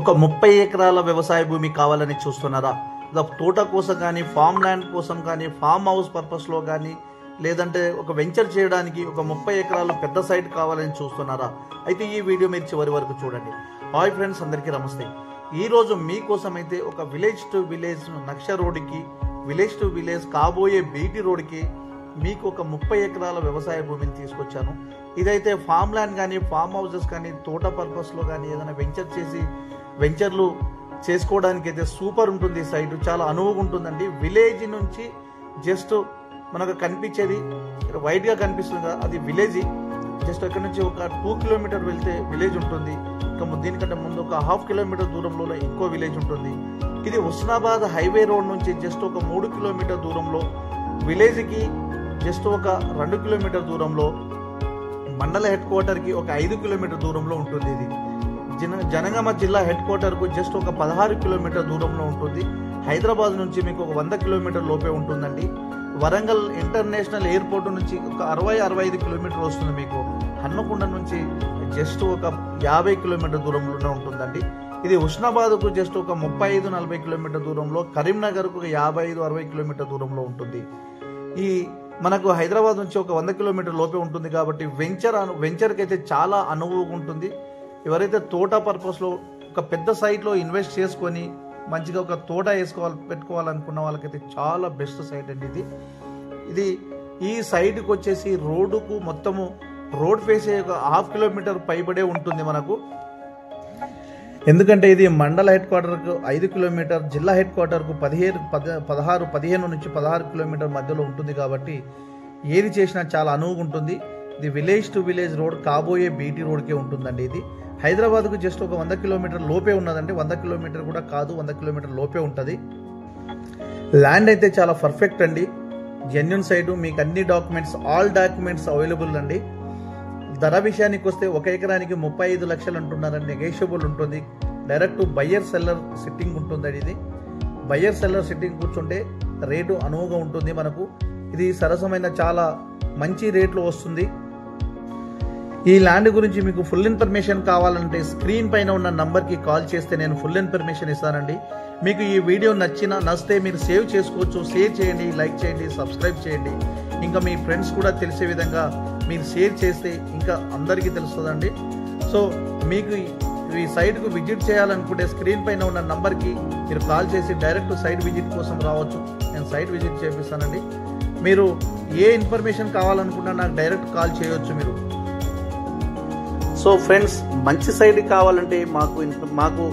ఒక 30 ఎకరాల వ్యవసాయ భూమి కావాలని చూస్తున్నారా? తోట కోసం కానీ, ఫామ్ ల్యాండ్ కోసం కానీ, ఫామ్ హౌస్ పర్పస్లో కానీ, లేదంటే ఒక వెంచర్ చేయడానికి ఒక 30 ఎకరాలు పెద్ద సైట్ కావాలని చూస్తున్నారా? అయితే ఈ వీడియో మీరు చివరి వరకు చూడండి. హాయ్ ఫ్రెండ్స్, అందరికీ నమస్తే. ఈరోజు మీకోసం అయితే ఒక విలేజ్ టు విలేజ్ నక్ష రోడ్డుకి, విలేజ్ టు విలేజ్ కాబోయే బీటీ రోడ్డుకి మీకు ఒక 30 ఎకరాల వ్యవసాయ భూమిని తీసుకొచ్చాను. ఇదైతే ఫామ్ ల్యాండ్ కానీ, ఫామ్ హౌసెస్ కానీ, తోట పర్పస్లో కానీ ఏదైనా వెంచర్లు చేసుకోవడానికి అయితే సూపర్ ఉంటుంది. సైట్ చాలా అనువుగా ఉంటుందండి. విలేజ్ నుంచి జస్ట్ మనకు కనిపించేది వైట్గా కనిపిస్తుంది కదా, అది విలేజ్. జస్ట్ అక్కడ నుంచి ఒక 2 కిలోమీటర్ వెళ్తే విలేజ్ ఉంటుంది. ఇంకా దీనికంటే ముందు ఒక 1/2 కిలోమీటర్ దూరంలో ఇంకో విలేజ్ ఉంటుంది. ఇది హుస్నాబాద్ హైవే రోడ్ నుంచి జస్ట్ ఒక 3 కిలోమీటర్ దూరంలో, విలేజ్కి జస్ట్ ఒక 2 కిలోమీటర్ దూరంలో, మండల హెడ్ క్వార్టర్కి ఒక 5 కిలోమీటర్ దూరంలో ఉంటుంది. ఇది జనగామ జిల్లా హెడ్ క్వార్టర్కు జస్ట్ ఒక 16 కిలోమీటర్ దూరంలో ఉంటుంది. హైదరాబాద్ నుంచి మీకు ఒక 100 కిలోమీటర్ లోపే ఉంటుందండి. వరంగల్ ఇంటర్నేషనల్ ఎయిర్పోర్ట్ నుంచి ఒక 60-65 కిలోమీటర్ వస్తుంది. మీకు హన్మకొండ నుంచి జస్ట్ ఒక 50 కిలోమీటర్ దూరంలోనే ఉంటుందండి. ఇది హుస్నాబాద్కు జస్ట్ ఒక 35-40 కిలోమీటర్ దూరంలో, కరీంనగర్కు ఒక 55-60 కిలోమీటర్ దూరంలో ఉంటుంది. ఈ మనకు హైదరాబాద్ నుంచి ఒక 100 కిలోమీటర్ లోపే ఉంటుంది. కాబట్టి వెంచర్కి అయితే చాలా అనువుగా ఉంటుంది. ఎవరైతే తోట పర్పస్లో ఒక పెద్ద సైట్లో ఇన్వెస్ట్ చేసుకొని మంచిగా ఒక తోట పెట్టుకోవాలనుకున్న వాళ్ళకైతే చాలా బెస్ట్ సైట్ అండి ఇది. ఈ సైట్కి వచ్చేసి రోడ్డుకు మొత్తము రోడ్ ఫేస్ ఒక 1/2 కిలోమీటర్ పైబడే ఉంటుంది మనకు. ఎందుకంటే ఇది మండల హెడ్ క్వార్టర్కు 5 కిలోమీటర్, జిల్లా హెడ్ క్వార్టర్కు 15 నుంచి 16 కిలోమీటర్ మధ్యలో ఉంటుంది. కాబట్టి ఏది చేసినా చాలా అనువుగా ఉంటుంది. ఇది విలేజ్ టు విలేజ్ రోడ్ కాబోయే బీటీ రోడ్కే ఉంటుందండి. ఇది హైదరాబాద్కు జస్ట్ ఒక 100 కిలోమీటర్ లోపే ఉన్నదంటే 100 కిలోమీటర్ కూడా కాదు, 100 కిలోమీటర్ లోపే ఉంటుంది. ల్యాండ్ అయితే చాలా పర్ఫెక్ట్ అండి, జెన్యూన్ సైటు. మీకు అన్ని ఆల్ డాక్యుమెంట్స్ అవైలబుల్ అండి. ధర విషయానికి వస్తే 1 ఎకరానికి 35 లక్షలు అంటున్నారండి. నెగోషియబుల్ ఉంటుంది. డైరెక్ట్ బయ్యర్ సెల్లర్ సిట్టింగ్ ఉంటుందండి. ఇది బయ్యర్ సెల్లర్ సిట్టింగ్ కూర్చుంటే రేటు అనువుగా ఉంటుంది మనకు. ఇది సరసమైన చాలా మంచి రేట్లో వస్తుంది. ఈ ల్యాండ్ గురించి మీకు ఫుల్ ఇన్ఫర్మేషన్ కావాలంటే స్క్రీన్ పైన ఉన్న నంబర్కి కాల్ చేస్తే నేను ఫుల్ ఇన్ఫర్మేషన్ ఇస్తానండి. మీకు ఈ వీడియో నచ్చితే మీరు సేవ్ చేసుకోవచ్చు. షేర్ చేయండి, లైక్ చేయండి, సబ్స్క్రైబ్ చేయండి. ఇంకా మీ ఫ్రెండ్స్ కూడా తెలిసే విధంగా మీరు షేర్ చేస్తే ఇంకా అందరికీ తెలుస్తుందండి. సో మీకు ఈ సైట్కు విజిట్ చేయాలనుకుంటే స్క్రీన్ పైన ఉన్న నంబర్కి మీరు కాల్ చేసి డైరెక్ట్ సైట్ విజిట్ కోసం రావచ్చు. నేను సైట్ విజిట్ చేపిస్తానండి. మీరు ఏ ఇన్ఫర్మేషన్ కావాలనుకున్నా నాకు డైరెక్ట్ కాల్ చేయవచ్చు మీరు. సో ఫ్రెండ్స్, మంచి సైడ్ కావాలంటే మాకు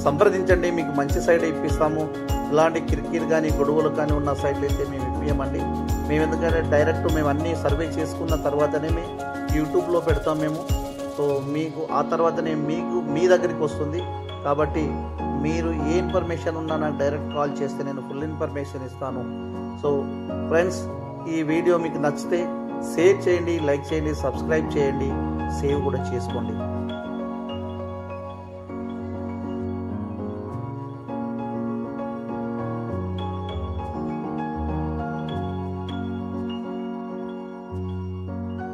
సంప్రదించండి. మీకు మంచి సైడ్ ఇప్పిస్తాము. ఇలాంటి కిరికిరి కానీ గొడవలు కానీ ఉన్న సైడ్లు అయితే మేము ఇప్పియమండి. మేము ఎందుకంటే డైరెక్ట్ మేము అన్నీ సర్వే చేసుకున్న తర్వాతనే యూట్యూబ్లో పెడతాం మేము. సో మీకు ఆ తర్వాతనే మీ దగ్గరికి వస్తుంది. కాబట్టి మీరు ఏ ఇన్ఫర్మేషన్ ఉన్నా నాకు డైరెక్ట్ కాల్ చేస్తే నేను ఫుల్ ఇన్ఫర్మేషన్ ఇస్తాను. సో ఫ్రెండ్స్, ఈ వీడియో మీకు నచ్చితే షేర్ చేయండి, లైక్ చేయండి, సబ్స్క్రైబ్ చేయండి, సేవ్ కూడా చేసుకోండి.